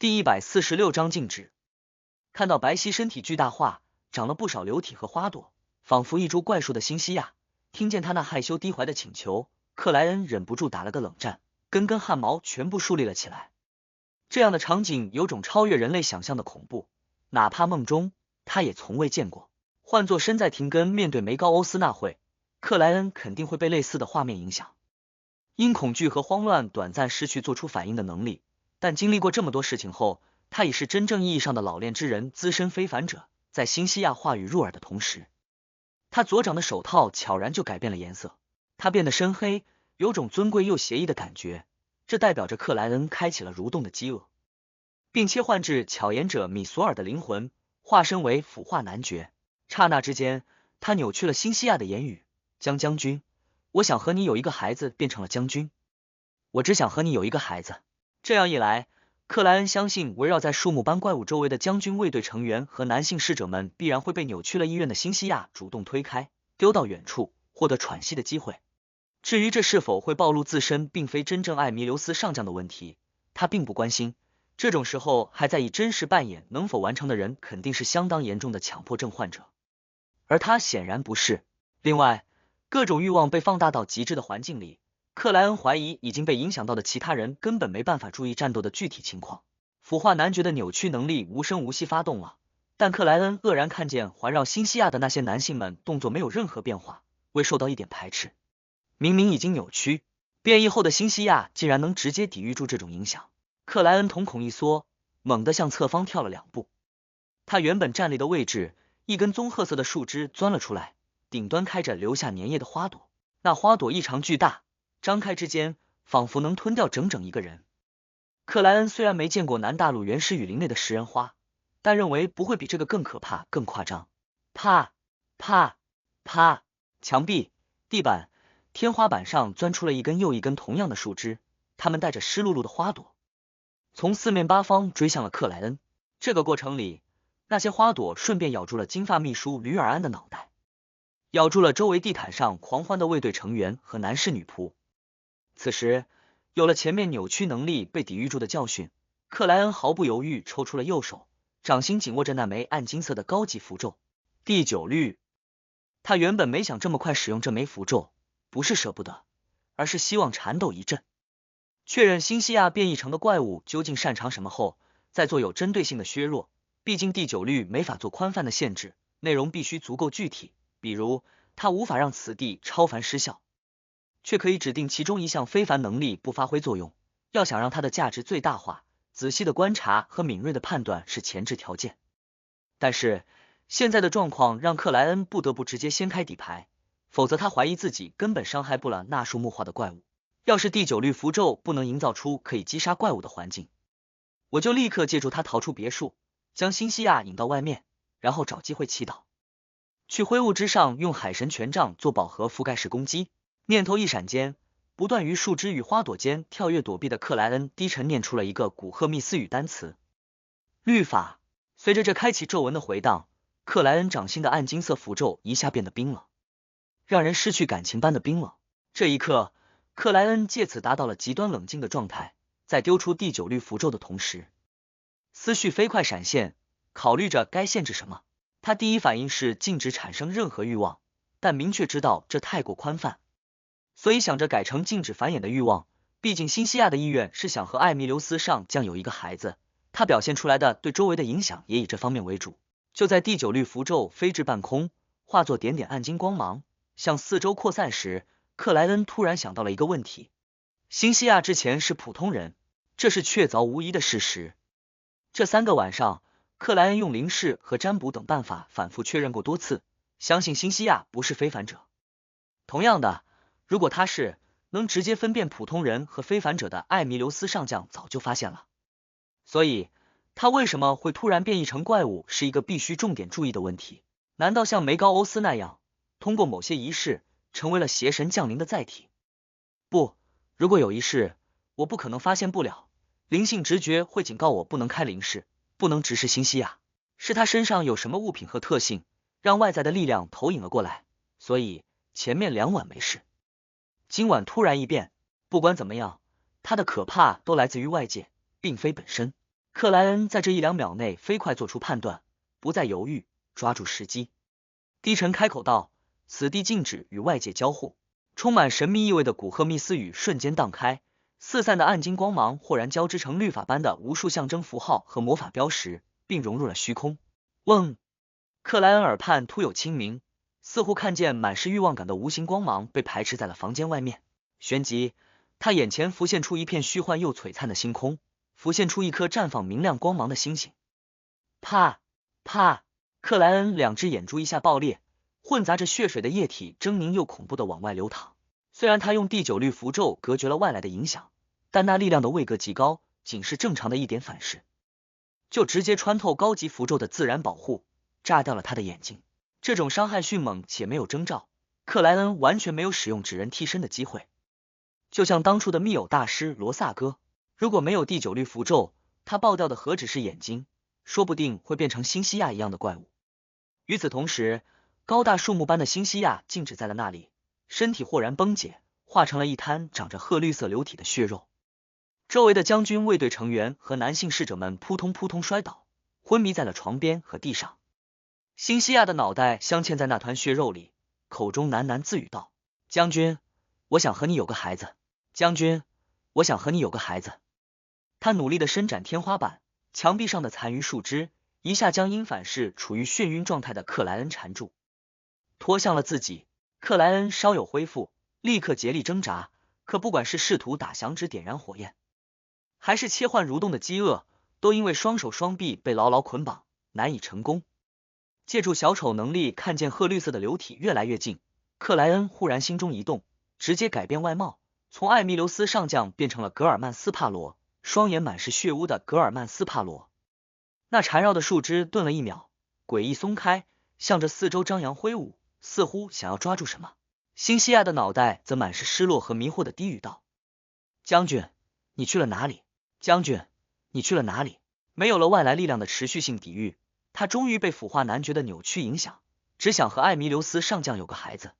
第146章静止。看到白皙身体巨大化，长了不少流体和花朵，仿佛一株怪树的辛西亚，听见他那害羞低怀的请求，克莱恩忍不住打了个冷战，根根汗毛全部竖立了起来。这样的场景有种超越人类想象的恐怖，哪怕梦中他也从未见过。换作身在廷根面对梅高欧斯那会，克莱恩肯定会被类似的画面影响，因恐惧和慌乱短暂失去做出反应的能力。但经历过这么多事情后，他已是真正意义上的老练之人，资深非凡者。在辛西亚话语入耳的同时，他左掌的手套悄然就改变了颜色，它变得深黑，有种尊贵又邪异的感觉。这代表着克莱恩开启了蠕动的饥饿，并切换至巧言者米索尔的灵魂，化身为腐化男爵。刹那之间，他扭曲了辛西亚的言语：将军，我想和你有一个孩子，变成了将军，我只想和你有一个孩子。这样一来，克莱恩相信围绕在树木般怪物周围的将军卫队成员和男性侍者们必然会被扭曲了意愿的辛西亚主动推开，丢到远处，获得喘息的机会。至于这是否会暴露自身并非真正艾弥留斯上将的问题，他并不关心。这种时候还在以真实扮演能否完成的人，肯定是相当严重的强迫症患者，而他显然不是。另外，各种欲望被放大到极致的环境里，克莱恩怀疑已经被影响到的其他人根本没办法注意战斗的具体情况。腐化男爵的扭曲能力无声无息发动了，但克莱恩愕然看见环绕辛西亚的那些男性们动作没有任何变化，未受到一点排斥。明明已经扭曲变异后的辛西亚竟然能直接抵御住这种影响。克莱恩瞳孔一缩，猛地向侧方跳了2步。他原本站立的位置，一根棕褐色的树枝钻了出来，顶端开着留下粘液的花朵，那花朵异常巨大，张开之间仿佛能吞掉整整一个人。克莱恩虽然没见过南大陆原始雨林内的食人花，但认为不会比这个更可怕更夸张。啪啪啪，墙壁、地板、天花板上钻出了一根又一根同样的树枝，它们带着湿漉漉的花朵，从四面八方追向了克莱恩。这个过程里，那些花朵顺便咬住了金发秘书吕尔安的脑袋，咬住了周围地毯上狂欢的卫队成员和男士女仆。此时，有了前面扭曲能力被抵御住的教训，克莱恩毫不犹豫抽出了右手，掌心紧握着那枚暗金色的高级符咒第9律。他原本没想这么快使用这枚符咒，不是舍不得，而是希望缠斗一阵，确认辛西亚变异成的怪物究竟擅长什么后，再做有针对性的削弱。毕竟第9律没法做宽泛的限制，内容必须足够具体，比如他无法让此地超凡失效，却可以指定其中一项非凡能力不发挥作用。要想让它的价值最大化，仔细的观察和敏锐的判断是前置条件。但是现在的状况让克莱恩不得不直接掀开底牌，否则他怀疑自己根本伤害不了那树木化的怪物。要是第9律符咒不能营造出可以击杀怪物的环境，我就立刻借助它逃出别墅，将辛西亚引到外面，然后找机会祈祷，去灰雾之上用海神权杖做饱和覆盖式攻击。念头一闪间，不断于树枝与花朵间跳跃躲避的克莱恩低沉念出了一个古赫密斯语单词律法。随着这开启咒文的回荡，克莱恩掌心的暗金色符咒一下变得冰冷，让人失去感情般的冰冷。这一刻，克莱恩借此达到了极端冷静的状态，在丢出第9律符咒的同时，思绪飞快闪现，考虑着该限制什么。他第一反应是禁止产生任何欲望，但明确知道这太过宽泛，所以想着改成禁止繁衍的欲望。毕竟辛西亚的意愿是想和艾弥留斯上将有一个孩子，他表现出来的对周围的影响也以这方面为主。就在第9律符咒飞至半空，化作点点暗金光芒向四周扩散时，克莱恩突然想到了一个问题：辛西亚之前是普通人，这是确凿无疑的事实。这3个晚上，克莱恩用灵视和占卜等办法反复确认过多次，相信辛西亚不是非凡者。同样的，如果他是能直接分辨普通人和非凡者的艾弥留斯上将早就发现了，所以他为什么会突然变异成怪物是一个必须重点注意的问题。难道像梅高欧斯那样，通过某些仪式成为了邪神降临的载体？不，如果有仪式，我不可能发现不了，灵性直觉会警告我不能开灵视，不能直视辛西亚，是他身上有什么物品和特性让外在的力量投影了过来，所以前面2晚没事，今晚突然一变。不管怎么样，他的可怕都来自于外界，并非本身。克莱恩在这1-2秒内飞快做出判断，不再犹豫，抓住时机。低沉开口道：“此地禁止与外界交互。”充满神秘意味的古赫密斯语瞬间荡开，四散的暗金光芒豁然交织成律法般的无数象征符号和魔法标识，并融入了虚空。嗡！克莱恩耳畔突有清明，似乎看见满是欲望感的无形光芒被排斥在了房间外面。旋即，他眼前浮现出一片虚幻又璀璨的星空，浮现出一颗绽放明亮光芒的星星。啪啪！克莱恩两只眼珠一下爆裂，混杂着血水的液体狰狞又恐怖的往外流淌。虽然他用第9律符咒隔绝了外来的影响，但那力量的位格极高，仅是正常的一点反噬，就直接穿透高级符咒的自然保护，炸掉了他的眼睛。这种伤害迅猛且没有征兆，克莱恩完全没有使用纸人替身的机会。就像当初的密偶大师罗萨哥，如果没有第9律符咒，他爆掉的何止是眼睛，说不定会变成新西亚一样的怪物。与此同时，高大树木般的新西亚静止在了那里，身体豁然崩解，化成了一滩长着褐绿色流体的血肉。周围的将军卫队成员和男性侍者们扑通扑通摔倒，昏迷在了床边和地上。新西亚的脑袋镶嵌在那团血肉里，口中喃喃自语道：“将军，我想和你有个孩子。将军，我想和你有个孩子。”他努力地伸展天花板，墙壁上的残余树枝一下将因反噬处于眩晕状态的克莱恩缠住，拖向了自己。克莱恩稍有恢复，立刻竭力挣扎，可不管是试图打响指点燃火焰，还是切换蠕动的饥饿，都因为双手双臂被牢牢捆绑，难以成功。借助小丑能力看见褐绿色的流体越来越近，克莱恩忽然心中一动，直接改变外貌，从艾米留斯上将变成了格尔曼斯帕罗，双眼满是血污的格尔曼斯帕罗。那缠绕的树枝顿了1秒，诡异松开，向着四周张扬挥舞，似乎想要抓住什么。新西亚的脑袋则满是失落和迷惑的低语道：“将军，你去了哪里？将军，你去了哪里？”没有了外来力量的持续性抵御，他终于被腐化男爵的扭曲影响，只想和艾米留斯上将有个孩子。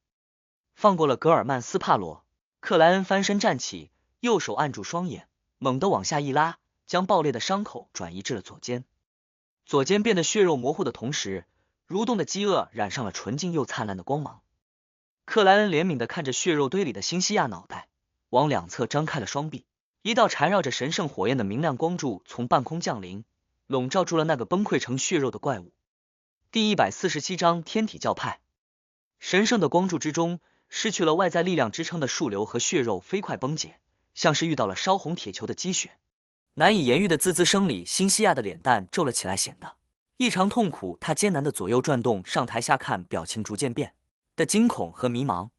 放过了格尔曼斯帕罗，克莱恩翻身站起，右手按住双眼，猛地往下一拉，将爆裂的伤口转移至了左肩。左肩变得血肉模糊的同时，蠕动的饥饿染上了纯净又灿烂的光芒。克莱恩怜悯地看着血肉堆里的新西亚脑袋，往两侧张开了双臂，一道缠绕着神圣火焰的明亮光柱从半空降临，笼罩住了那个崩溃成血肉的怪物。第147章天体教派。神圣的光柱之中，失去了外在力量支撑的树瘤和血肉飞快崩解，像是遇到了烧红铁球的积雪。难以言喻的滋滋声里，新西亚的脸蛋皱了起来，显得异常痛苦。他艰难的左右转动，上台下看，表情逐渐变的惊恐和迷茫，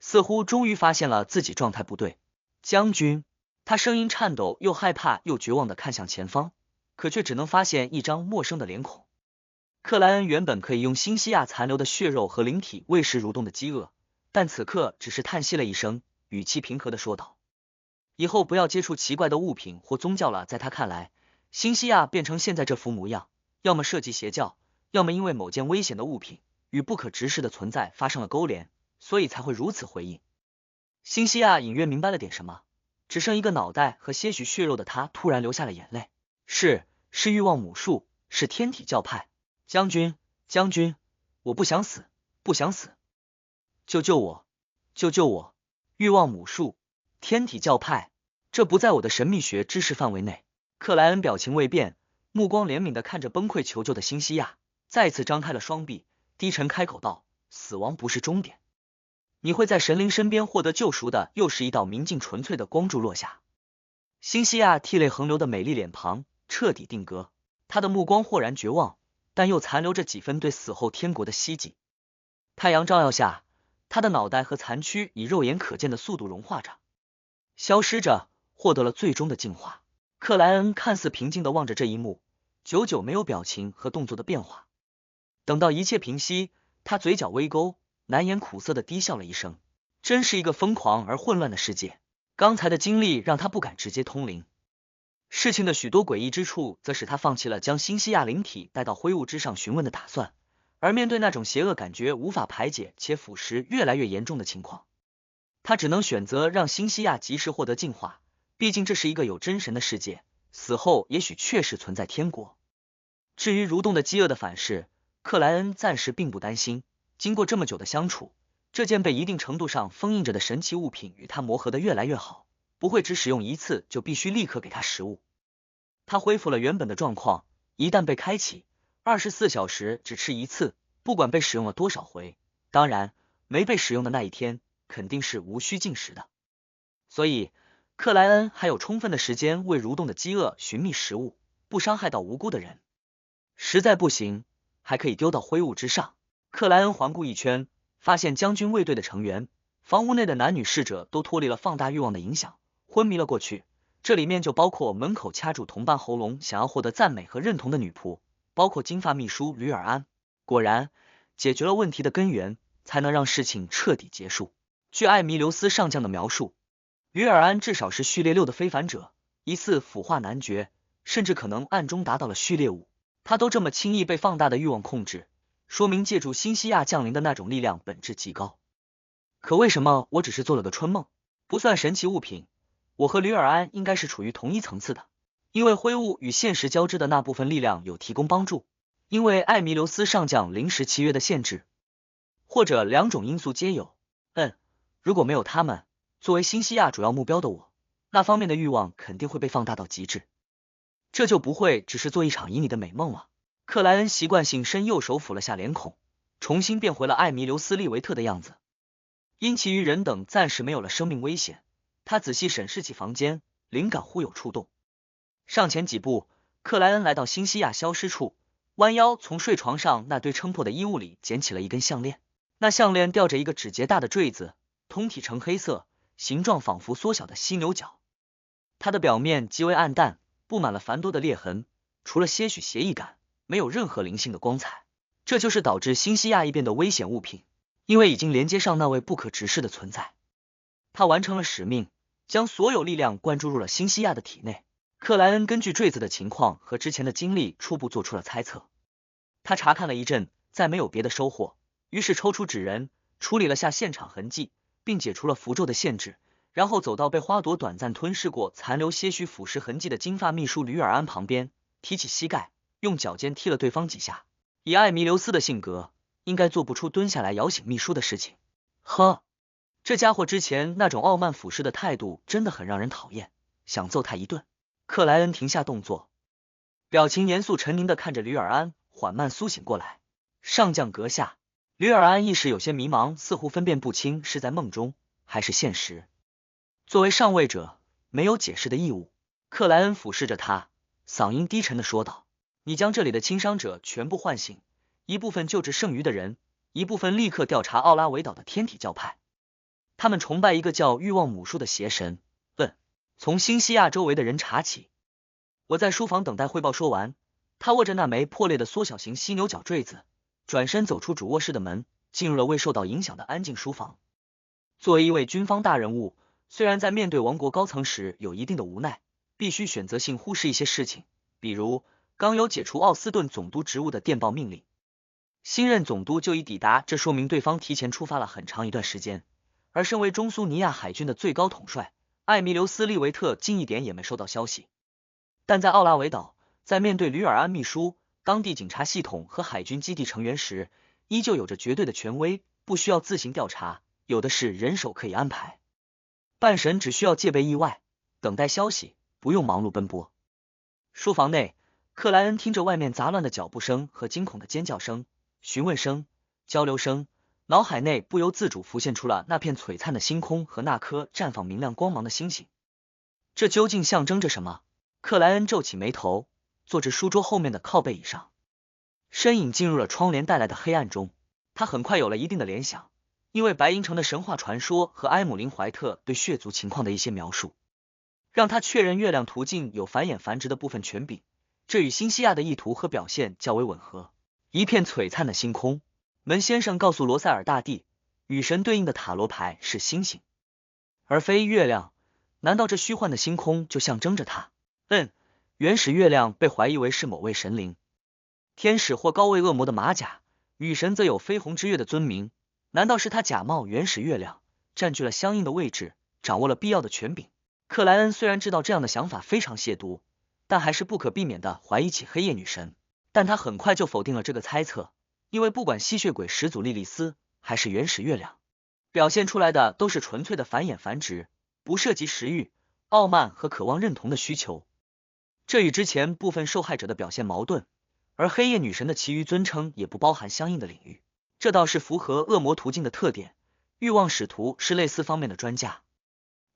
似乎终于发现了自己状态不对。将军，他声音颤抖，又害怕又绝望的看向前方，可却只能发现一张陌生的脸孔。克莱恩原本可以用新西亚残留的血肉和灵体喂食蠕动的饥饿，但此刻只是叹息了一声，语气平和的说道：“以后不要接触奇怪的物品或宗教了。”在他看来，新西亚变成现在这副模样，要么涉及邪教，要么因为某件危险的物品与不可直视的存在发生了勾连，所以才会如此回应。新西亚隐约明白了点什么，只剩一个脑袋和些许血肉的他突然流下了眼泪。是欲望母数，是天体教派。将军，将军，我不想死，不想死，救救我，救救我！欲望母数，天体教派，这不在我的神秘学知识范围内。克莱恩表情未变，目光怜悯地看着崩溃求救的新西亚，再次张开了双臂，低沉开口道：“死亡不是终点，你会在神灵身边获得救赎的。”又是一道明净纯粹的光柱落下，新西亚涕泪横流的美丽脸庞彻底定格，他的目光豁然绝望，但又残留着几分对死后天国的希冀。太阳照耀下，他的脑袋和残躯以肉眼可见的速度融化着，消失着，获得了最终的净化。克莱恩看似平静地望着这一幕，久久没有表情和动作的变化。等到一切平息，他嘴角微勾，难掩苦涩地低笑了一声。真是一个疯狂而混乱的世界，刚才的经历让他不敢直接通灵。事情的许多诡异之处，则使他放弃了将新西亚灵体带到灰雾之上询问的打算。而面对那种邪恶感觉无法排解且腐蚀越来越严重的情况，他只能选择让新西亚及时获得净化，毕竟这是一个有真神的世界，死后也许确实存在天国。至于蠕动的饥饿的反噬，克莱恩暂时并不担心。经过这么久的相处，这件被一定程度上封印着的神奇物品与他磨合得越来越好，不会只使用一次就必须立刻给他食物。他恢复了原本的状况，一旦被开启，24小时只吃一次，不管被使用了多少回。当然，没被使用的那一天肯定是无需进食的。所以克莱恩还有充分的时间为蠕动的饥饿寻觅食物，不伤害到无辜的人。实在不行，还可以丢到灰雾之上。克莱恩环顾一圈，发现将军卫队的成员、房屋内的男女侍者都脱离了放大欲望的影响，昏迷了过去。这里面就包括门口掐住同伴喉咙想要获得赞美和认同的女仆，包括金发秘书吕尔安。果然，解决了问题的根源，才能让事情彻底结束。据艾弥留斯上将的描述，吕尔安至少是序列6的非凡者，疑似腐化男爵，甚至可能暗中达到了序列5。他都这么轻易被放大的欲望控制，说明借助新西亚降临的那种力量本质极高。可为什么我只是做了个春梦？不算神奇物品，我和吕尔安应该是处于同一层次的，因为灰雾与现实交织的那部分力量有提供帮助，因为艾弥留斯上将临时契约的限制，或者两种因素皆有。如果没有他们，作为新西亚主要目标的我，那方面的欲望肯定会被放大到极致，这就不会只是做一场旖旎的美梦了。克莱恩习惯性伸右手抚了下脸孔，重新变回了艾弥留斯利维特的样子。因其余人等暂时没有了生命危险，他仔细审视起房间，灵感忽有触动。上前几步，克莱恩来到新西亚消失处，弯腰从睡床上那堆撑破的衣物里捡起了一根项链。那项链吊着一个指节大的坠子，通体呈黑色，形状仿佛缩小的犀牛角。它的表面极为暗淡，布满了繁多的裂痕，除了些许邪异感，没有任何灵性的光彩。这就是导致新西亚异变的危险物品，因为已经连接上那位不可直视的存在。他完成了使命，将所有力量灌注入了新西亚的体内。克莱恩根据坠子的情况和之前的经历初步做出了猜测。他查看了一阵，再没有别的收获，于是抽出纸人，处理了下现场痕迹，并解除了符咒的限制，然后走到被花朵短暂吞噬过、残留些许腐蚀痕迹的金发秘书吕尔安旁边，提起膝盖，用脚尖踢了对方几下。以艾弥留斯的性格，应该做不出蹲下来摇醒秘书的事情。呵，这家伙之前那种傲慢俯视的态度真的很让人讨厌，想揍他一顿。克莱恩停下动作，表情严肃沉凝地看着吕尔安，缓慢苏醒过来。上将阁下。吕尔安一时有些迷茫，似乎分辨不清是在梦中还是现实。作为上位者，没有解释的义务。克莱恩俯视着他，嗓音低沉地说道：你将这里的轻伤者全部唤醒，一部分救治剩余的人，一部分立刻调查奥拉维岛的天体教派。他们崇拜一个叫欲望母树的邪神。从新西亚周围的人查起。我在书房等待汇报说完，他握着那枚破裂的缩小型犀牛角坠子，转身走出主卧室的门，进入了未受到影响的安静书房。作为一位军方大人物，虽然在面对王国高层时有一定的无奈，必须选择性忽视一些事情，比如刚有解除奥斯顿总督职务的电报命令，新任总督就已抵达，这说明对方提前出发了很长一段时间。而身为中苏尼亚海军的最高统帅，艾弥留斯利维特竟一点也没收到消息。但在奥拉维岛，在面对吕尔安秘书、当地警察系统和海军基地成员时，依旧有着绝对的权威，不需要自行调查，有的是人手可以安排。半神只需要戒备意外，等待消息，不用忙碌奔波。书房内，克莱恩听着外面杂乱的脚步声和惊恐的尖叫声、询问声、交流声，脑海内不由自主浮现出了那片璀璨的星空和那颗绽放明亮光芒的星星。这究竟象征着什么？克莱恩皱起眉头，坐至书桌后面的靠背椅上，身影进入了窗帘带来的黑暗中。他很快有了一定的联想，因为白银城的神话传说和埃姆林怀特对血族情况的一些描述，让他确认月亮途径有繁衍繁殖的部分权柄，这与新西亚的意图和表现较为吻合。一片璀璨的星空，门先生告诉罗塞尔大帝，与神对应的塔罗牌是星星，而非月亮。难道这虚幻的星空就象征着它？原始月亮被怀疑为是某位神灵，天使或高位恶魔的马甲，雨神则有绯红之月的尊名。难道是他假冒原始月亮，占据了相应的位置，掌握了必要的权柄？克莱恩虽然知道这样的想法非常亵渎，但还是不可避免的怀疑起黑夜女神。但他很快就否定了这个猜测，因为不管吸血鬼始祖莉莉丝还是原始月亮，表现出来的都是纯粹的繁衍繁殖，不涉及食欲、傲慢和渴望认同的需求。这与之前部分受害者的表现矛盾，而黑夜女神的其余尊称也不包含相应的领域，这倒是符合恶魔途径的特点。欲望使徒是类似方面的专家。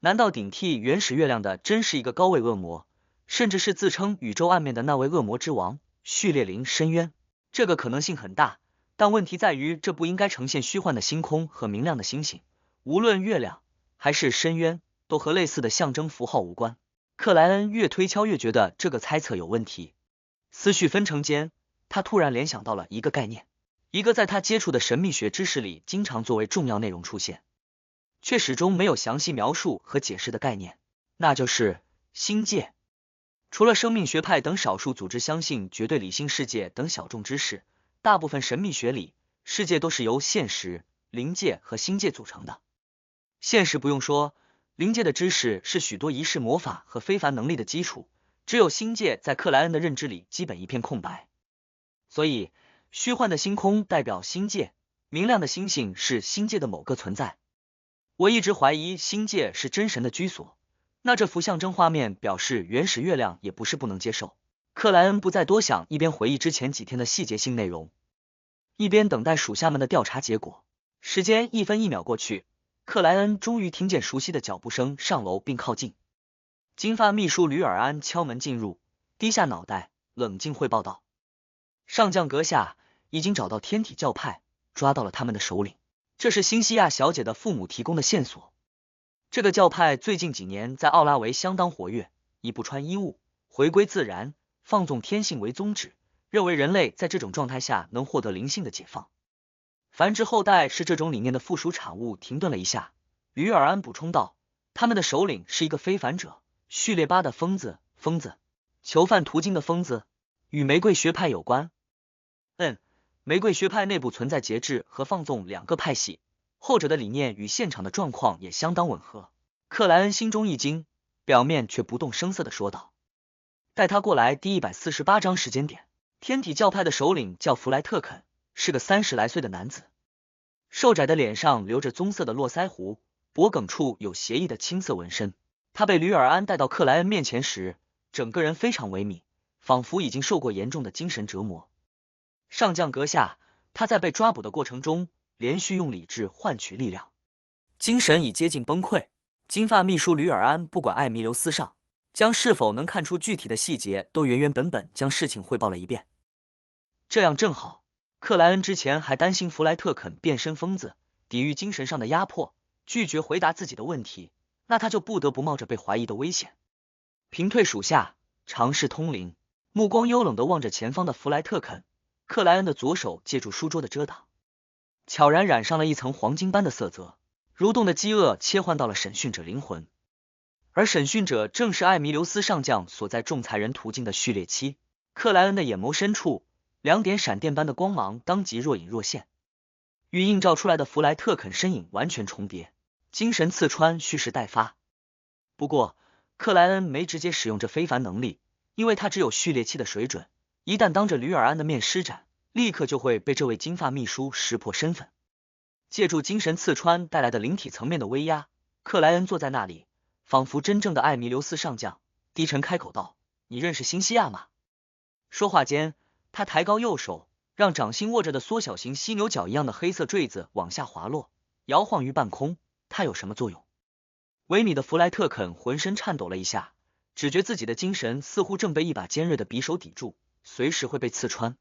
难道顶替原始月亮的真是一个高位恶魔，甚至是自称宇宙暗面的那位恶魔之王序列灵深渊？这个可能性很大，但问题在于这不应该呈现虚幻的星空和明亮的星星，无论月亮还是深渊都和类似的象征符号无关。克莱恩越推敲越觉得这个猜测有问题，思绪纷呈间，他突然联想到了一个概念，一个在他接触的神秘学知识里经常作为重要内容出现，却始终没有详细描述和解释的概念，那就是星界。除了生命学派等少数组织相信绝对理性世界等小众知识，大部分神秘学里，世界都是由现实、灵界和星界组成的。现实不用说，灵界的知识是许多仪式魔法和非凡能力的基础，只有星界在克莱恩的认知里基本一片空白。所以，虚幻的星空代表星界，明亮的星星是星界的某个存在。我一直怀疑星界是真神的居所，那这幅象征画面表示原始月亮也不是不能接受。克莱恩不再多想，一边回忆之前几天的细节性内容，一边等待属下们的调查结果。时间一分一秒过去，克莱恩终于听见熟悉的脚步声上楼并靠近。金发秘书吕尔安敲门进入，低下脑袋，冷静汇报道：上将阁下已经找到天体教派，抓到了他们的首领。这是辛西亚小姐的父母提供的线索。这个教派最近几年在奥拉维相当活跃，以不穿衣物、回归自然、放纵天性为宗旨，认为人类在这种状态下能获得灵性的解放。繁殖后代是这种理念的附属产物。停顿了一下，吕尔安补充道：他们的首领是一个非凡者，序列8的疯子，囚犯途径的疯子，与玫瑰学派有关。玫瑰学派内部存在节制和放纵两个派系，后者的理念与现场的状况也相当吻合。克莱恩心中一惊，表面却不动声色地说道：带他过来。第148章时间点。天体教派的首领叫弗莱特肯，是个30来岁的男子，瘦窄的脸上留着棕色的络腮胡，脖颈处有斜翼的青色纹身。他被吕尔安带到克莱恩面前时，整个人非常萎靡，仿佛已经受过严重的精神折磨。上将阁下，他在被抓捕的过程中连续用理智换取力量，精神已接近崩溃。金发秘书吕尔安不管艾弥留斯上将是否能看出具体的细节，都原本将事情汇报了一遍。这样正好，克莱恩之前还担心弗莱特肯变身疯子，抵御精神上的压迫，拒绝回答自己的问题，那他就不得不冒着被怀疑的危险，平退属下，尝试通灵。目光幽冷地望着前方的弗莱特肯，克莱恩的左手借助书桌的遮挡，悄然染上了一层黄金般的色泽。蠕动的饥饿切换到了审讯者灵魂，而审讯者正是艾弥留斯上将所在仲裁人途径的序列7。克莱恩的眼眸深处，2点闪电般的光芒当即若隐若现，与映照出来的弗莱特肯身影完全重叠，精神刺穿，蓄势待发。不过克莱恩没直接使用这非凡能力，因为他只有序列7的水准，一旦当着吕尔安的面施展，立刻就会被这位金发秘书识破身份。借助精神刺穿带来的灵体层面的威压，克莱恩坐在那里，仿佛真正的艾弥留斯上将，低沉开口道：你认识辛西亚吗？说话间，他抬高右手，让掌心握着的缩小型犀牛角一样的黑色坠子往下滑落，摇晃于半空。它有什么作用？萎靡的弗莱特肯浑身颤抖了一下，只觉自己的精神似乎正被一把尖锐的匕首抵住，随时会被刺穿。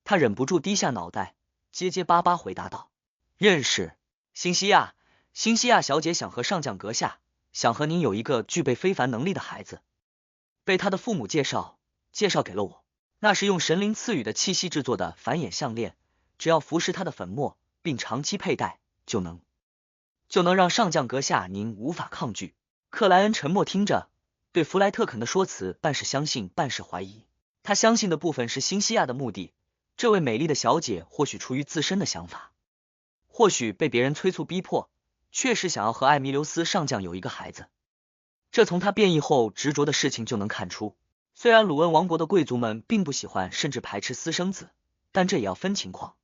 他忍不住低下脑袋，结结巴巴回答道：认识。辛西亚小姐想和上将阁下，想和您有一个具备非凡能力的孩子，被他的父母介绍给了我。那是用神灵赐予的气息制作的繁衍项链，只要服食他的粉末并长期佩戴，就能让上将阁下您无法抗拒。克莱恩沉默听着，对弗莱特肯的说辞半是相信半是怀疑。他相信的部分是辛西亚的目的，这位美丽的小姐或许出于自身的想法，或许被别人催促逼迫，确实想要和艾弥留斯上将有一个孩子，这从他变异后执着的事情就能看出。虽然鲁恩王国的贵族们并不喜欢甚至排斥私生子，但这也要分情况。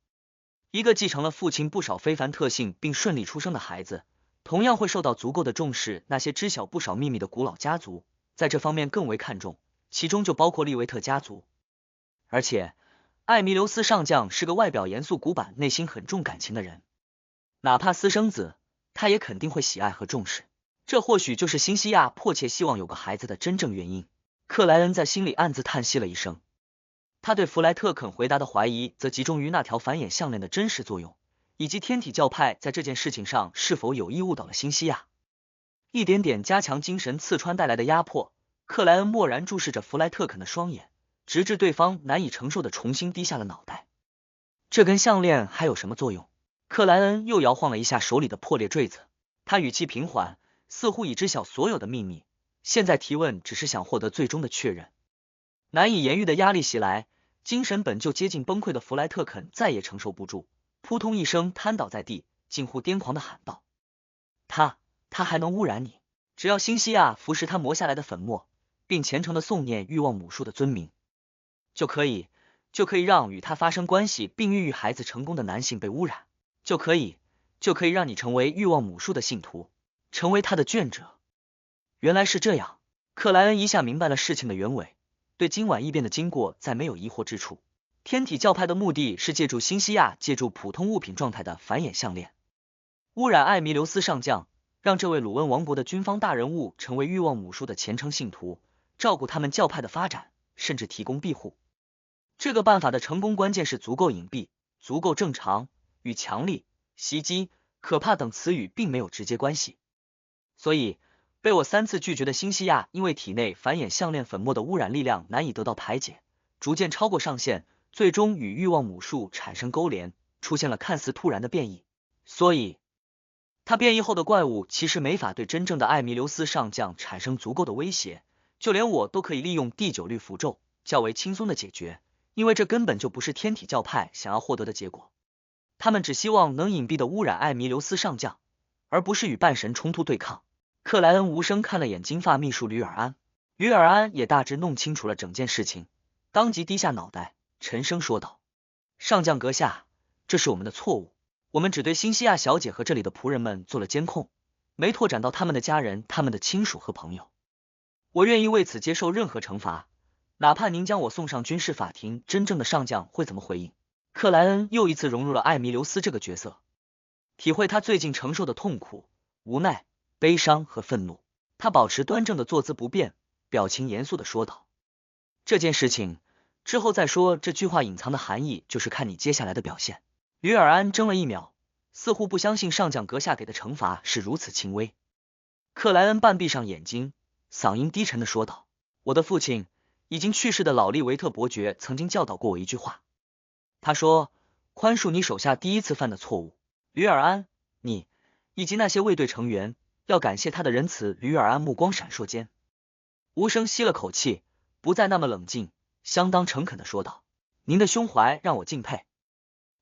一个继承了父亲不少非凡特性并顺利出生的孩子，同样会受到足够的重视。那些知晓不少秘密的古老家族，在这方面更为看重，其中就包括利维特家族。而且，艾弥留斯上将是个外表严肃古板、内心很重感情的人，哪怕私生子，他也肯定会喜爱和重视。这或许就是辛西亚迫切希望有个孩子的真正原因。克莱恩在心里暗自叹息了一声。他对弗莱特肯回答的怀疑，则集中于那条繁衍项链的真实作用，以及天体教派在这件事情上是否有意误导了辛西亚。一点点加强精神刺穿带来的压迫，克莱恩默然注视着弗莱特肯的双眼，直至对方难以承受的重新低下了脑袋。这根项链还有什么作用？克莱恩又摇晃了一下手里的破裂坠子，他语气平缓，似乎已知晓所有的秘密，现在提问只是想获得最终的确认。难以言喻的压力袭来，精神本就接近崩溃的弗莱特肯再也承受不住，扑通一声瘫倒在地，近乎癫狂的喊道：他还能污染你？只要辛西亚服食他磨下来的粉末，并虔诚的诵念欲望母术的尊名，就可以让与他发生关系并孕育孩子成功的男性被污染，就可以让你成为欲望母术的信徒，成为他的眷者。原来是这样，克莱恩一下明白了事情的原委，对今晚异变的经过再没有疑惑之处。天体教派的目的是借助辛西亚借助普通物品状态的繁衍项链，污染艾弥留斯上将，让这位鲁恩王国的军方大人物成为欲望母术的虔诚信徒，照顾他们教派的发展，甚至提供庇护。这个办法的成功关键是足够隐蔽，足够正常，与强力、袭击、可怕等词语并没有直接关系。所以被我3次拒绝的辛西亚，因为体内繁衍项链粉末的污染力量难以得到排解，逐渐超过上限，最终与欲望母术产生勾连，出现了看似突然的变异。所以他变异后的怪物其实没法对真正的艾弥留斯上将产生足够的威胁，就连我都可以利用第9律符咒较为轻松的解决，因为这根本就不是天体教派想要获得的结果。他们只希望能隐蔽的污染艾弥留斯上将，而不是与半神冲突对抗。克莱恩无声看了眼金发秘书吕尔安，吕尔安也大致弄清楚了整件事情，当即低下脑袋，沉声说道：上将阁下，这是我们的错误，我们只对辛西亚小姐和这里的仆人们做了监控，没拓展到他们的家人、他们的亲属和朋友。我愿意为此接受任何惩罚，哪怕您将我送上军事法庭。真正的上将会怎么回应？克莱恩又一次融入了艾弥留斯这个角色，体会他最近承受的痛苦、无奈、悲伤和愤怒。他保持端正的坐姿不变，表情严肃的说道：这件事情之后再说。这句话隐藏的含义就是看你接下来的表现。吕尔安怔了一秒，似乎不相信上将阁下给的惩罚是如此轻微。克莱恩半闭上眼睛，嗓音低沉的说道：我的父亲，已经去世的老利维特伯爵曾经教导过我一句话，他说，宽恕你手下第一次犯的错误。吕尔安，你以及那些卫队成员要感谢他的仁慈。吕尔安目光闪烁间，无声吸了口气，不再那么冷静，相当诚恳的说道：您的胸怀让我敬佩，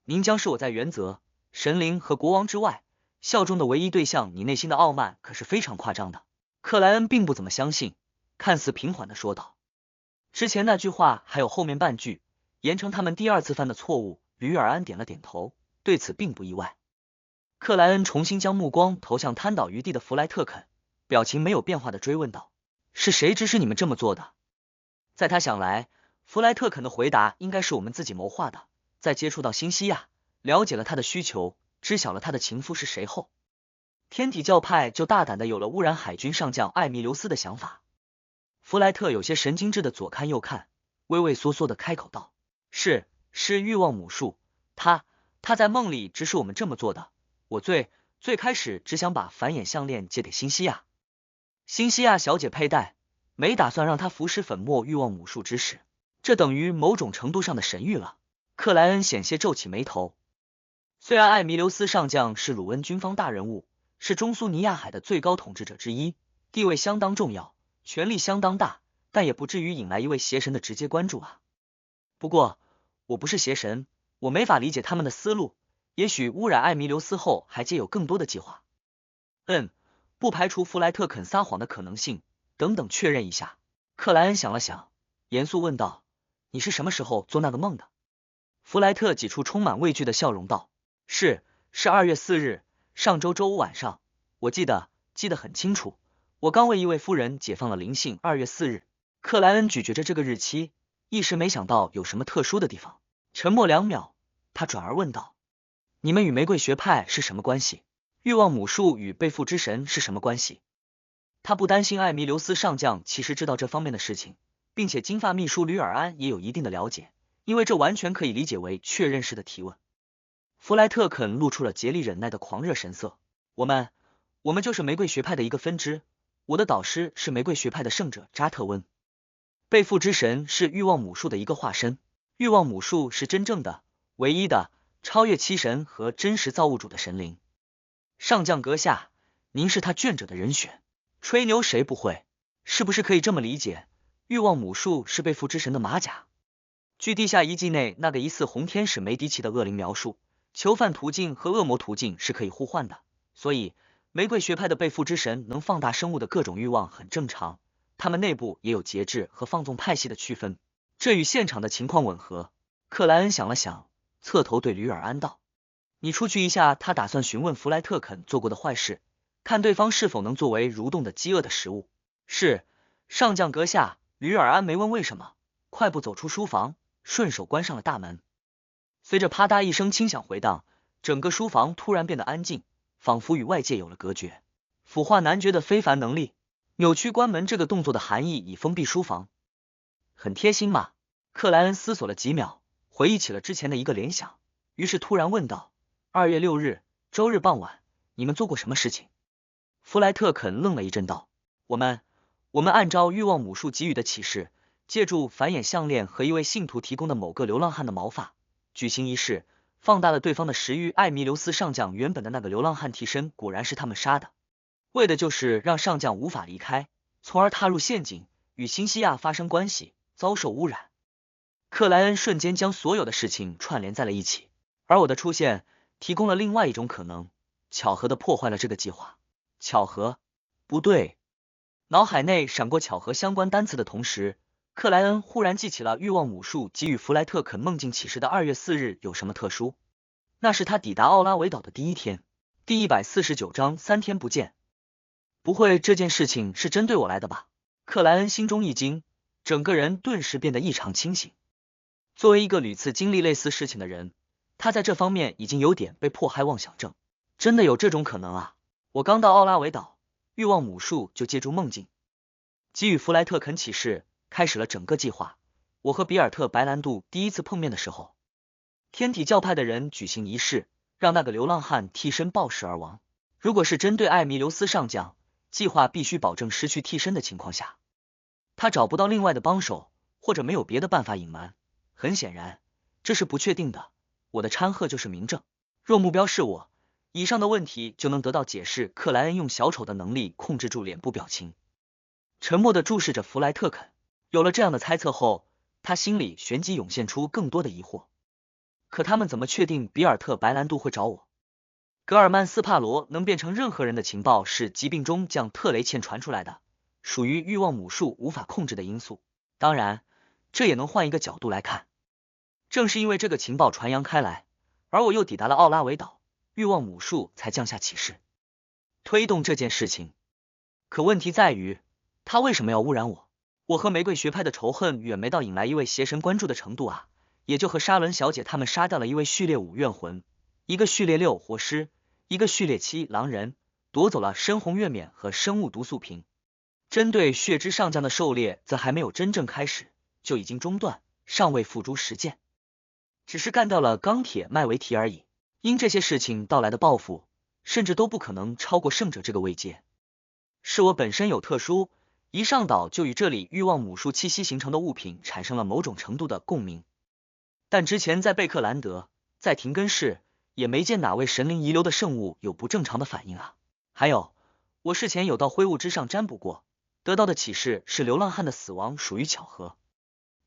您将是我在原则、神灵和国王之外效忠的唯一对象。你内心的傲慢可是非常夸张的。克莱恩并不怎么相信，看似平缓的说道：之前那句话还有后面半句，严惩他们第2次犯的错误。吕尔安点了点头，对此并不意外。克莱恩重新将目光投向瘫倒于地的弗莱特肯，表情没有变化的追问道：是谁指使你们这么做的？在他想来，弗莱特肯的回答应该是我们自己谋划的。在接触到辛西亚，了解了他的需求，知晓了他的情夫是谁后，天体教派就大胆的有了污染海军上将艾弥留斯的想法。弗莱特有些神经质的左看右看，畏畏缩缩的开口道：是欲望母术，他在梦里指使我们这么做的。我最开始只想把繁衍项链借给辛西亚，辛西亚小姐佩戴，没打算让她服食粉末欲望母术之时，这等于某种程度上的神谕了。克莱恩险些皱起眉头。虽然艾弥留斯上将是鲁恩军方大人物，是中苏尼亚海的最高统治者之一，地位相当重要，权力相当大，但也不至于引来一位邪神的直接关注啊。不过我不是邪神，我没法理解他们的思路，也许污染艾弥留斯后还皆有更多的计划。不排除弗莱特肯撒谎的可能性，等等确认一下。克莱恩想了想，严肃问道：“你是什么时候做那个梦的？”弗莱特挤出充满畏惧的笑容道：“是2月4日，上周周五晚上，我记得很清楚。我刚为一位夫人解放了灵性。2月4日。”克莱恩咀嚼着这个日期，一时没想到有什么特殊的地方。沉默2秒，他转而问道：“你们与玫瑰学派是什么关系？欲望母术与被缚之神是什么关系？”他不担心艾弥留斯上将其实知道这方面的事情，并且金发秘书吕尔安也有一定的了解，因为这完全可以理解为确认式的提问。弗莱特肯露出了竭力忍耐的狂热神色。我们就是玫瑰学派的一个分支，我的导师是玫瑰学派的圣者扎特温。被缚之神是欲望母术的一个化身，欲望母术是真正的、唯一的、超越七神和真实造物主的神灵。上将阁下，您是他眷者的人选。吹牛谁不会？是不是可以这么理解？欲望母术是被缚之神的马甲。据地下遗迹内那个疑似红天使梅迪奇的恶灵描述，囚犯途径和恶魔途径是可以互换的，所以玫瑰学派的被缚之神能放大生物的各种欲望很正常，他们内部也有节制和放纵派系的区分，这与现场的情况吻合。克莱恩想了想，侧头对吕尔安道：“你出去一下。”他打算询问弗莱特肯做过的坏事，看对方是否能作为蠕动的饥饿的食物。是，上将阁下。吕尔安没问为什么，快步走出书房，顺手关上了大门。随着啪嗒一声轻响回荡，整个书房突然变得安静，仿佛与外界有了隔绝。腐化男爵的非凡能力，扭曲关门这个动作的含义已封闭书房。很贴心嘛。克莱恩思索了几秒，回忆起了之前的一个联想，于是突然问道：“2月6日，周日傍晚，你们做过什么事情？”弗莱特肯愣了一阵道：“我们按照欲望母术给予的启示，借助繁衍项链和一位信徒提供的某个流浪汉的毛发，举行仪式，放大了对方的食欲。艾弥留斯上将原本的那个流浪汉替身果然是他们杀的，为的就是让上将无法离开，从而踏入陷阱，与辛西亚发生关系，遭受污染。”克莱恩瞬间将所有的事情串联在了一起，而我的出现提供了另外一种可能，巧合的破坏了这个计划。巧合？不对。脑海内闪过巧合相关单词的同时，克莱恩忽然记起了欲望母术给予弗莱特肯梦境启示的2月4日有什么特殊？那是他抵达奥拉维岛的第一天。第149章3天不见。不会这件事情是针对我来的吧？克莱恩心中一惊，整个人顿时变得异常清醒。作为一个屡次经历类似事情的人，他在这方面已经有点被迫害妄想症。真的有这种可能啊？我刚到奥拉维岛，欲望母术就借助梦境给予弗莱特肯启示，开始了整个计划。我和比尔特·白兰度第一次碰面的时候，天体教派的人举行仪式，让那个流浪汉替身暴食而亡。如果是针对艾弥留斯上将，计划必须保证失去替身的情况下，他找不到另外的帮手，或者没有别的办法隐瞒。很显然，这是不确定的。我的掺和就是明证。若目标是我，以上的问题就能得到解释。克莱恩用小丑的能力控制住脸部表情，沉默地注视着弗莱特肯。有了这样的猜测后，他心里旋即涌现出更多的疑惑。可他们怎么确定比尔特·白兰度会找我？格尔曼斯帕罗能变成任何人的情报是疾病中将特雷茜传出来的，属于欲望母术无法控制的因素。当然，这也能换一个角度来看。正是因为这个情报传扬开来，而我又抵达了奥拉维岛，欲望母术才降下启示，推动这件事情。可问题在于，他为什么要污染我？我和玫瑰学派的仇恨远没到引来一位邪神关注的程度啊！也就和沙伦小姐他们杀掉了一位序列5怨魂，一个序列6活尸，一个序列7狼人，夺走了深红月冕和生物毒素瓶。针对血之上将的狩猎则还没有真正开始，就已经中断，尚未付诸实践，只是干掉了钢铁麦维提而已。因这些事情到来的报复，甚至都不可能超过圣者这个位阶。是我本身有特殊，一上岛就与这里欲望母术气息形成的物品产生了某种程度的共鸣。但之前在贝克兰德，在廷根市，也没见哪位神灵遗留的圣物有不正常的反应啊。还有，我事前有到灰雾之上占卜过，得到的启示是流浪汉的死亡属于巧合，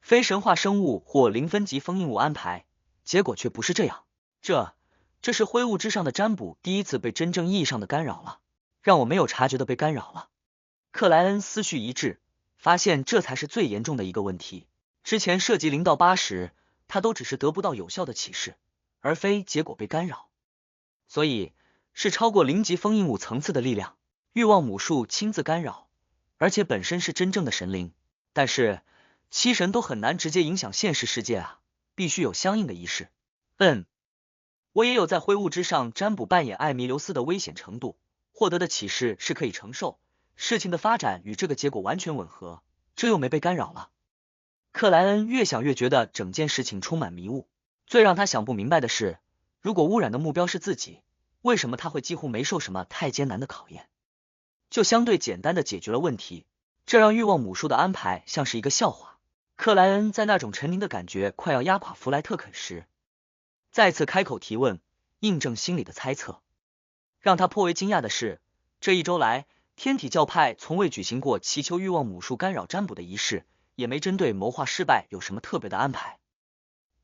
非神话生物或零分级封印物安排，结果却不是这样。这是灰雾之上的占卜第一次被真正意义上的干扰了，让我没有察觉的被干扰了。克莱恩思绪一滞，发现这才是最严重的一个问题。之前涉及0到8时，他都只是得不到有效的启示，而非结果被干扰，所以是超过0级封印物层次的力量，欲望母术亲自干扰，而且本身是真正的神灵。但是七神都很难直接影响现实世界啊，必须有相应的仪式。我也有在灰物之上占卜扮演艾弥留斯的危险程度，获得的启示是可以承受，事情的发展与这个结果完全吻合，这又没被干扰了。克莱恩越想越觉得整件事情充满迷雾，最让他想不明白的是，如果污染的目标是自己，为什么他会几乎没受什么太艰难的考验，就相对简单的解决了问题？这让欲望母术的安排像是一个笑话。克莱恩在那种沉凝的感觉快要压垮弗莱特肯时，再次开口提问，印证心里的猜测。让他颇为惊讶的是，这一周来，天体教派从未举行过祈求欲望母术干扰占卜的仪式，也没针对谋划失败有什么特别的安排。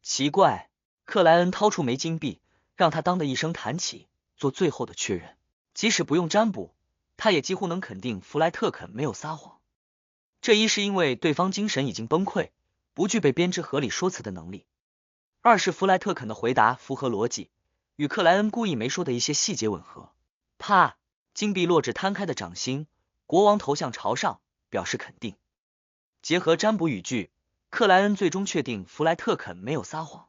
奇怪，克莱恩掏出枚金币，让他当的一声弹起，做最后的确认。即使不用占卜，他也几乎能肯定弗莱特肯没有撒谎。这一是因为对方精神已经崩溃，不具备编织合理说辞的能力；二是弗莱特肯的回答符合逻辑，与克莱恩故意没说的一些细节吻合。啪！金币落至摊开的掌心，国王头像朝上，表示肯定。结合占卜语句，克莱恩最终确定弗莱特肯没有撒谎。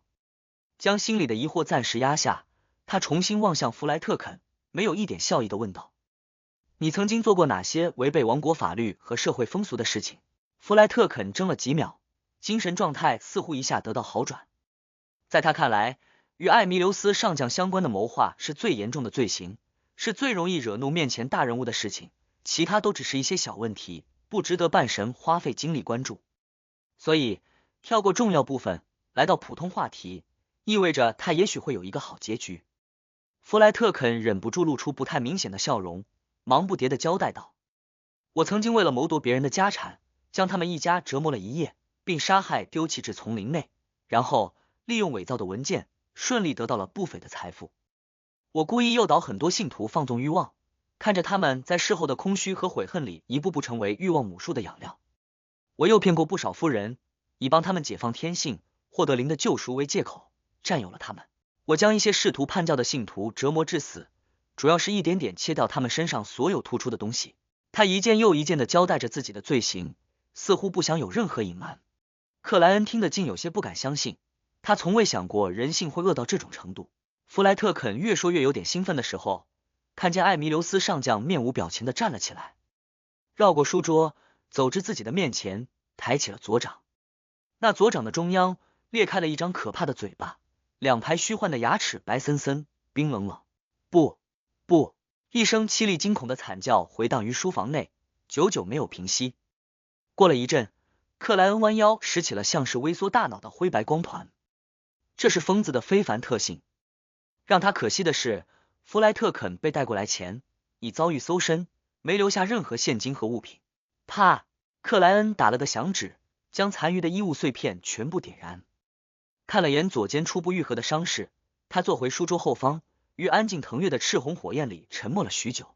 将心里的疑惑暂时压下，他重新望向弗莱特肯，没有一点笑意的问道：你曾经做过哪些违背王国法律和社会风俗的事情？弗莱特肯怔了几秒，精神状态似乎一下得到好转。在他看来，与艾弥留斯上将相关的谋划是最严重的罪行，是最容易惹怒面前大人物的事情，其他都只是一些小问题，不值得半神花费精力关注。所以跳过重要部分，来到普通话题，意味着他也许会有一个好结局。弗莱特肯忍不住露出不太明显的笑容，忙不迭地交代道：我曾经为了谋夺别人的家产，将他们一家折磨了一夜，并杀害丢弃至丛林内，然后利用伪造的文件顺利得到了不菲的财富。我故意诱导很多信徒放纵欲望，看着他们在事后的空虚和悔恨里一步步成为欲望母术的养料。我诱骗过不少夫人，以帮他们解放天性，获得灵的救赎为借口，占有了他们。我将一些试图叛教的信徒折磨致死，主要是一点点切掉他们身上所有突出的东西。他一件又一件地交代着自己的罪行，似乎不想有任何隐瞒。克莱恩听得竟有些不敢相信，他从未想过人性会恶到这种程度。弗莱特肯越说越有点兴奋的时候，看见艾弥留斯上将面无表情地站了起来，绕过书桌，走至自己的面前，抬起了左掌。那左掌的中央裂开了一张可怕的嘴巴，两排虚幻的牙齿白森森，冰冷冷。不！一声凄厉惊恐的惨叫回荡于书房内，久久没有平息。过了一阵，克莱恩弯腰拾起了像是微缩大脑的灰白光团，这是疯子的非凡特性。让他可惜的是，弗莱特肯被带过来前已遭遇搜身，没留下任何现金和物品。啪！克莱恩打了个响指，将残余的衣物碎片全部点燃。看了眼左肩初步愈合的伤势，他坐回书桌后方，于安静腾跃的赤红火焰里沉默了许久。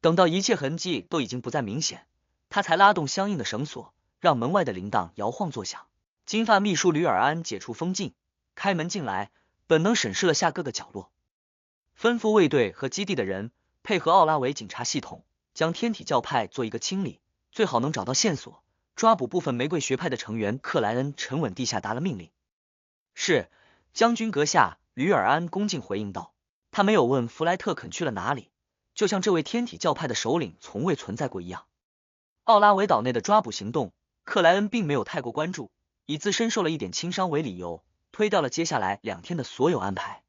等到一切痕迹都已经不再明显，他才拉动相应的绳索，让门外的铃铛摇晃作响。金发秘书吕尔安解除封禁，开门进来，本能审视了下各个角落，吩咐卫队和基地的人配合奥拉维警察系统，将天体教派做一个清理，最好能找到线索，抓捕部分玫瑰学派的成员。克莱恩沉稳地下达了命令。是，将军阁下。吕尔安恭敬回应道。他没有问弗莱特肯去了哪里，就像这位天体教派的首领从未存在过一样。奥拉维岛内的抓捕行动，克莱恩并没有太过关注，以自身受了一点轻伤为理由，推掉了接下来2天的所有安排。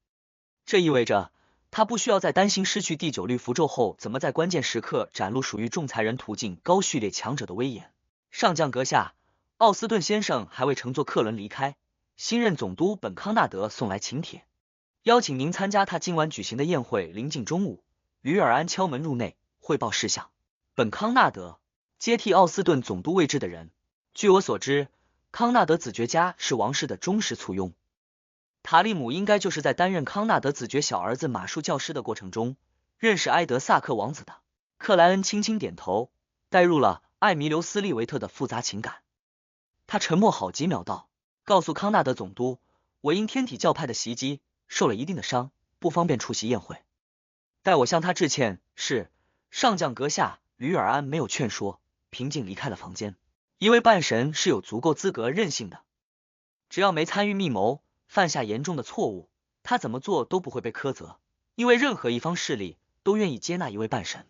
这意味着他不需要再担心失去第9律符咒后怎么在关键时刻展露属于仲裁人途径高序列强者的威严。上将阁下，奥斯顿先生还未乘坐客轮离开，新任总督本康纳德送来请帖，邀请您参加他今晚举行的宴会。临近中午，吕尔安敲门入内，汇报事项。本康纳德，接替奥斯顿总督位置的人。据我所知，康纳德子爵家是王室的忠实簇拥。塔利姆应该就是在担任康纳德子爵小儿子马术教师的过程中，认识埃德萨克王子的。克莱恩轻轻点头，带入了艾弥留斯利维特的复杂情感。他沉默好几秒道：“告诉康纳德总督，我因天体教派的袭击受了一定的伤，不方便出席宴会。待我向他致歉。”是。上将阁下。吕尔安没有劝说，平静离开了房间。一位半神是有足够资格任性的，只要没参与密谋，犯下严重的错误，他怎么做都不会被苛责，因为任何一方势力都愿意接纳一位半神。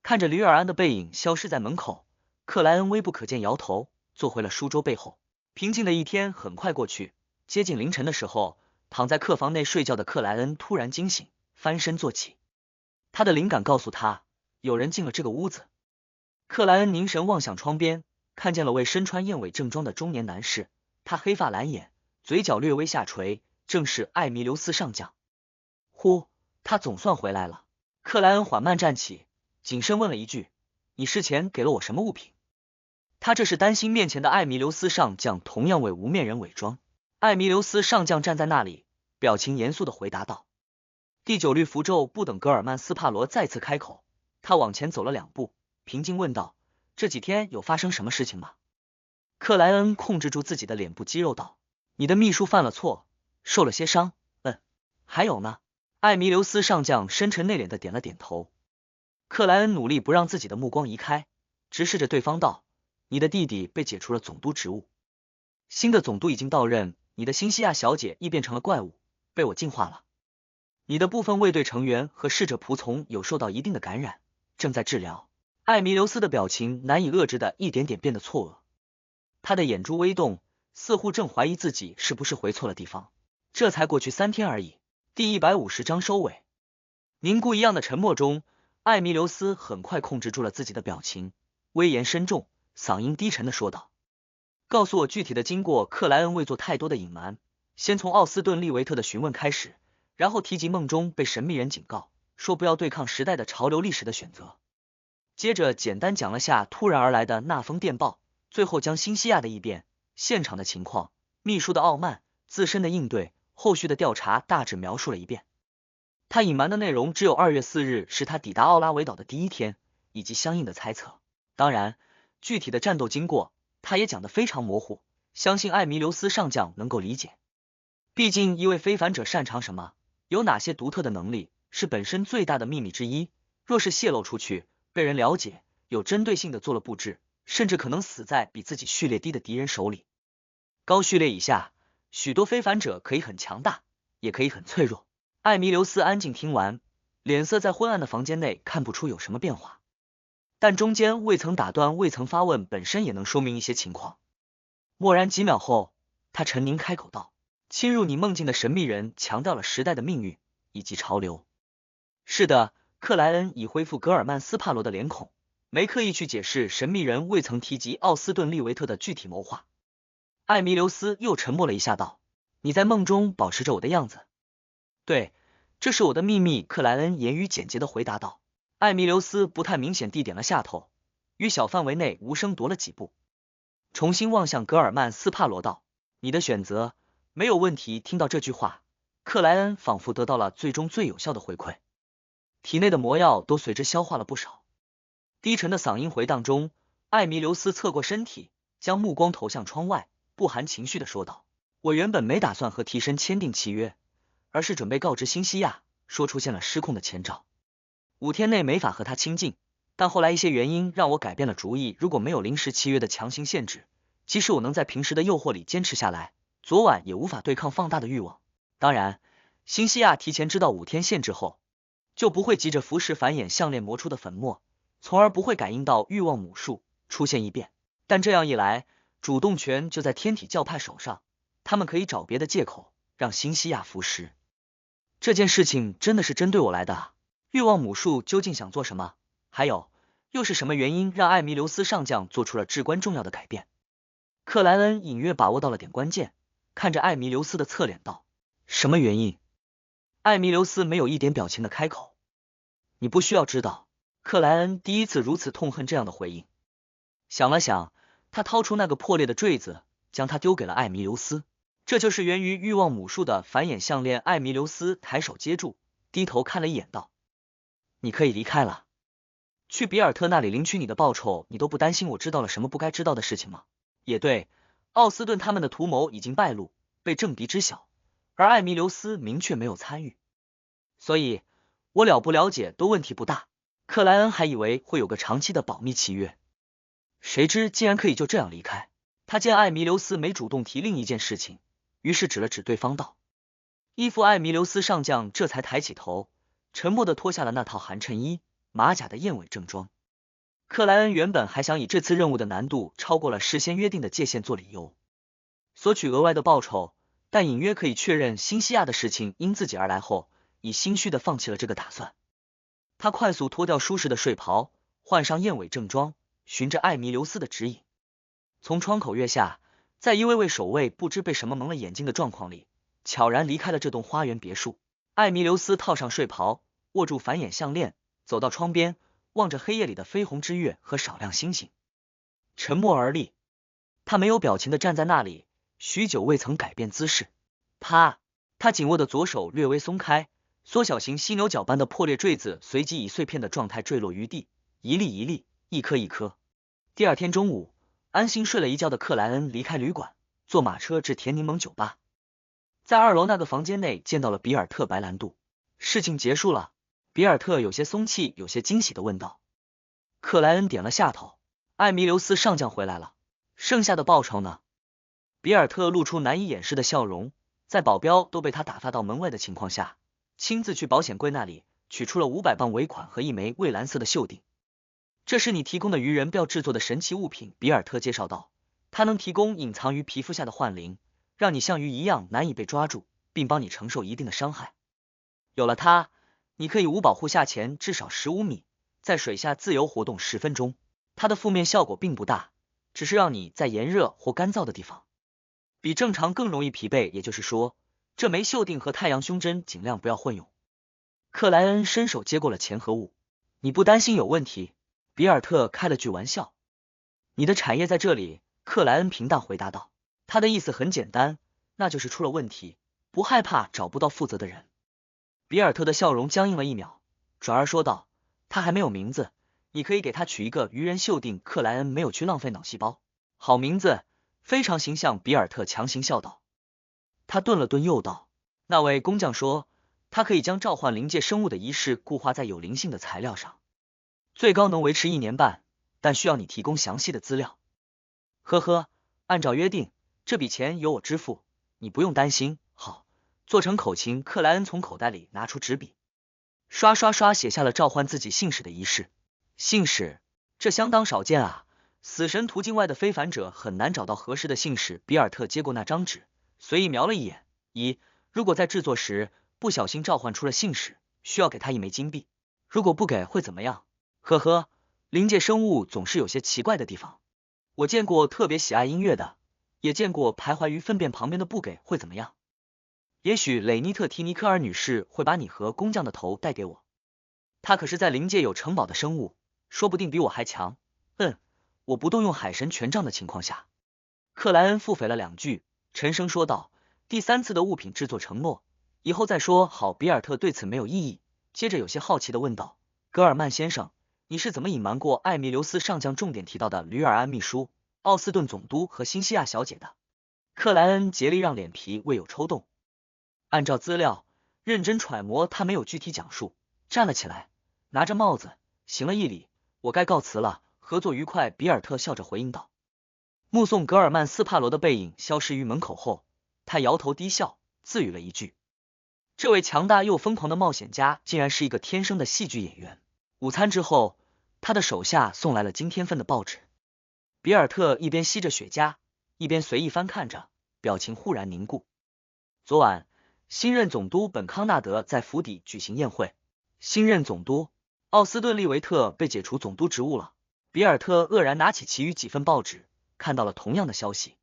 看着吕尔安的背影消失在门口，克莱恩微不可见摇头，坐回了书桌背后。平静的一天很快过去，接近凌晨的时候，躺在客房内睡觉的克莱恩突然惊醒，翻身坐起。他的灵感告诉他，有人进了这个屋子。克莱恩凝神望向窗边，看见了位身穿燕尾正装的中年男士，他黑发蓝眼，嘴角略微下垂，正是艾弥留斯上将。呼，他总算回来了。克莱恩缓慢站起，谨慎问了一句：“你事前给了我什么物品？”他这是担心面前的艾弥留斯上将同样为无面人伪装。艾弥留斯上将站在那里，表情严肃地回答道。第9律符咒不等格尔曼斯帕罗再次开口，他往前走了2步，平静问道：“这几天有发生什么事情吗？”克莱恩控制住自己的脸部肌肉道：“你的秘书犯了错，受了些伤。还有呢？”艾弥留斯上将深沉内敛的点了点头。克莱恩努力不让自己的目光移开，直视着对方道：“你的弟弟被解除了总督职务，新的总督已经到任，你的辛西亚小姐亦变成了怪物，被我净化了。你的部分卫队成员和侍者仆从有受到一定的感染，正在治疗。”艾弥留斯的表情难以遏制的一点点变得错愕，他的眼珠微动，似乎正怀疑自己是不是回错了地方。这才过去3天而已。第150章收尾。凝固一样的沉默中，艾弥留斯很快控制住了自己的表情，威严深重，嗓音低沉的说道：“告诉我具体的经过。”克莱恩未做太多的隐瞒，先从奥斯顿利维特的询问开始，然后提及梦中被神秘人警告，说不要对抗时代的潮流历史的选择。接着简单讲了下突然而来的那封电报，最后将新西亚的异变、现场的情况、秘书的傲慢、自身的应对、后续的调查大致描述了一遍。他隐瞒的内容只有2月4日是他抵达奥拉维岛的第1天，以及相应的猜测。当然，具体的战斗经过他也讲得非常模糊，相信艾弥留斯上将能够理解。毕竟一位非凡者擅长什么，有哪些独特的能力，是本身最大的秘密之一。若是泄露出去，被人了解，有针对性的做了布置，甚至可能死在比自己序列低的敌人手里。高序列以下，许多非凡者可以很强大，也可以很脆弱。艾弥留斯安静听完，脸色在昏暗的房间内看不出有什么变化，但中间未曾打断、未曾发问本身也能说明一些情况。默然几秒后，他沉凝开口道：“侵入你梦境的神秘人强调了时代的命运以及潮流。”是的。克莱恩已恢复格尔曼斯帕罗的脸孔，没刻意去解释神秘人未曾提及奥斯顿利维特的具体谋划。艾弥留斯又沉默了一下道：“你在梦中保持着我的样子？”“对，这是我的秘密。”克莱恩言语简洁的回答道。艾弥留斯不太明显地点了下头，于小范围内无声踱了几步，重新望向格尔曼斯帕罗道：“你的选择没有问题。”听到这句话，克莱恩仿佛得到了最终最有效的回馈。体内的魔药都随之消化了不少。低沉的嗓音回荡中，艾弥留斯侧过身体，将目光投向窗外，不含情绪的说道：“我原本没打算和替身签订契约，而是准备告知新西亚，说出现了失控的前兆，5天内没法和他亲近。但后来一些原因让我改变了主意，如果没有临时契约的强行限制，即使我能在平时的诱惑里坚持下来，昨晚也无法对抗放大的欲望。当然，新西亚提前知道5天限制后，就不会急着服食繁衍项链磨出的粉末，从而不会感应到欲望母数出现异变。但这样一来，主动权就在天体教派手上，他们可以找别的借口让新西亚服食。这件事情真的是针对我来的啊！欲望母数究竟想做什么？还有，又是什么原因让艾弥留斯上将做出了至关重要的改变？克莱恩隐约把握到了点关键，看着艾弥留斯的侧脸道：“什么原因？”艾弥留斯没有一点表情的开口：“你不需要知道。”克莱恩第一次如此痛恨这样的回应。想了想，他掏出那个破裂的坠子，将它丢给了艾弥留斯。这就是源于欲望母数的繁衍项链。艾弥留斯抬手接住，低头看了一眼道：“你可以离开了，去比尔特那里领取你的报酬。你都不担心我知道了什么不该知道的事情吗？”也对，奥斯顿他们的图谋已经败露，被政敌知晓，而艾弥留斯明确没有参与，所以我了不了解都问题不大。克莱恩还以为会有个长期的保密契约，谁知竟然可以就这样离开。他见艾弥留斯没主动提另一件事情，于是指了指对方道：依附艾弥留斯上将这才抬起头，沉默地脱下了那套韩衬衣、马甲的燕尾正装。克莱恩原本还想以这次任务的难度超过了事先约定的界限做理由，索取额外的报酬，但隐约可以确认新西亚的事情因自己而来后，已心虚地放弃了这个打算。他快速脱掉舒适的睡袍，换上燕尾正装，循着艾弥留斯的指引，从窗口跃下，在一位位守卫不知被什么蒙了眼睛的状况里，悄然离开了这栋花园别墅。艾弥留斯套上睡袍，握住反眼项链，走到窗边，望着黑夜里的绯红之月和少量星星，沉默而立。他没有表情地站在那里，许久未曾改变姿势。啪！他紧握的左手略微松开，缩小型犀牛角般的破裂坠子随即以碎片的状态坠落于地，一粒一粒，一颗一颗。第二天中午，安心睡了一觉的克莱恩离开旅馆，坐马车至田柠檬酒吧，在2楼那个房间内见到了比尔特·白兰度。事情结束了，比尔特有些松气，有些惊喜地问道。克莱恩点了下头。艾弥留斯上将回来了，剩下的报酬呢？比尔特露出难以掩饰的笑容，在保镖都被他打发到门外的情况下，亲自去保险柜那里取出了500磅尾款和一枚蔚蓝色的袖钉。这是你提供的鱼人鳔制作的神奇物品，比尔特介绍道，它能提供隐藏于皮肤下的幻灵，让你像鱼一样难以被抓住，并帮你承受一定的伤害。有了它，你可以无保护下潜至少15米，在水下自由活动10分钟。它的负面效果并不大，只是让你在炎热或干燥的地方比正常更容易疲惫，也就是说，这枚袖钉和太阳胸针尽量不要混用。克莱恩伸手接过了钱和物。你不担心有问题？比尔特开了句玩笑。你的产业在这里，克莱恩平淡回答道。他的意思很简单，那就是出了问题，不害怕找不到负责的人。比尔特的笑容僵硬了1秒，转而说道，他还没有名字，你可以给他取一个鱼人袖钉。克莱恩没有去浪费脑细胞。好名字，非常形象。比尔特强行笑道。他顿了顿又道，那位工匠说，他可以将召唤灵界生物的仪式固化在有灵性的材料上，最高能维持1年半，但需要你提供详细的资料。呵呵，按照约定，这笔钱由我支付，你不用担心。好，做成口琴。克莱恩从口袋里拿出纸笔，刷刷刷写下了召唤自己信使的仪式。信使，这相当少见啊，死神途径外的非凡者很难找到合适的信使。比尔特接过那张纸，随意瞄了一眼。如果在制作时不小心召唤出了信使，需要给他1枚金币，如果不给会怎么样？呵呵，灵界生物总是有些奇怪的地方，我见过特别喜爱音乐的，也见过徘徊于粪便旁边的，不给会怎么样？也许雷尼特·提尼科尔女士会把你和工匠的头带给我，她可是在灵界有城堡的生物，说不定比我还强。我不动用海神权杖的情况下。克莱恩腹诽了2句，沉声说道，第3次的物品制作承诺，以后再说好。比尔特对此没有异议，接着有些好奇地问道，格尔曼先生，你是怎么隐瞒过艾弥留斯上将重点提到的吕尔安秘书、奥斯顿总督和新西亚小姐的？克莱恩竭力让脸皮未有抽动，按照资料认真揣摩，他没有具体讲述，站了起来，拿着帽子行了一礼，我该告辞了，合作愉快。比尔特笑着回应道。目送格尔曼斯帕罗的背影消失于门口后，他摇头低笑，自语了一句，这位强大又疯狂的冒险家竟然是一个天生的戏剧演员。午餐之后，他的手下送来了今天份的报纸。比尔特一边吸着雪茄，一边随意翻看着，表情忽然凝固。昨晚，新任总督本康纳德在府邸举行宴会。新任总督奥斯顿利维特被解除总督职务了。比尔特愕然拿起其余几份报纸，看到了同样的消息。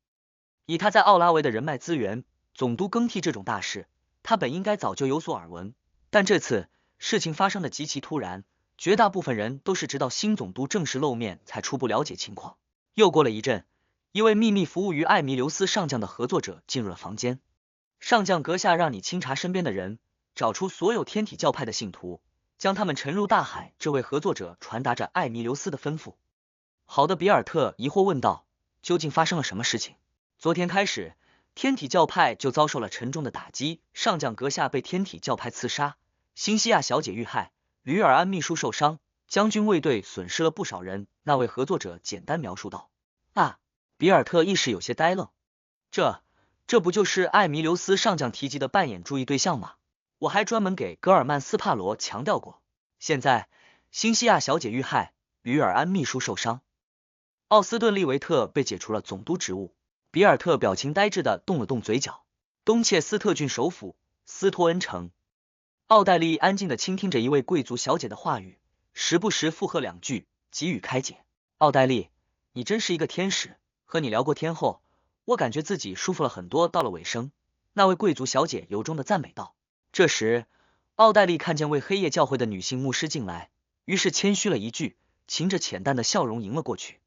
以他在奥拉维的人脉资源，总督更替这种大事，他本应该早就有所耳闻，但这次事情发生的极其突然，绝大部分人都是直到新总督正式露面才初步了解情况。又过了一阵，一位秘密服务于艾弥留斯上将的合作者进入了房间。上将阁下让你清查身边的人，找出所有天体教派的信徒，将他们沉入大海。这位合作者传达着艾弥留斯的吩咐。好的，比尔特疑惑问道，究竟发生了什么事情？昨天开始，天体教派就遭受了沉重的打击，上将阁下被天体教派刺杀，新西亚小姐遇害，吕尔安秘书受伤，将军卫队损失了不少人。那位合作者简单描述道。啊，比尔特一时有些呆愣。这不就是艾弥留斯上将提及的扮演注意对象吗？我还专门给戈尔曼斯帕罗强调过。现在，新西亚小姐遇害，吕尔安秘书受伤，奥斯顿利维特被解除了总督职务。比尔特表情呆滞的动了动嘴角。东切斯特郡首府斯托恩城，奥黛丽安静的倾听着一位贵族小姐的话语，时不时附和两句，给予开解。奥黛丽，你真是一个天使，和你聊过天后，我感觉自己舒服了很多。到了尾声，那位贵族小姐由衷的赞美道。这时，奥黛丽看见位黑夜教会的女性牧师进来，于是谦虚了一句，噙着浅淡的笑容迎了过去。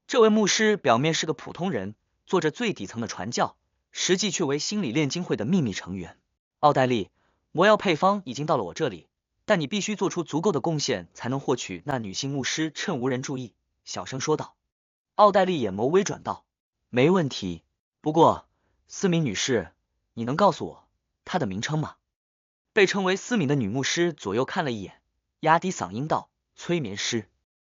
这位牧师表面是个普通人，做着最底层的传教，实际却为心理炼金会的秘密成员。奥黛丽，魔药配方已经到了我这里，但你必须做出足够的贡献才能获取。那女性牧师趁无人注意，小声说道。奥黛丽眼眸微转道，没问题，不过思敏女士，你能告诉我她的名称吗？被称为思敏的女牧师左右看了一眼，压低嗓音道，催眠师。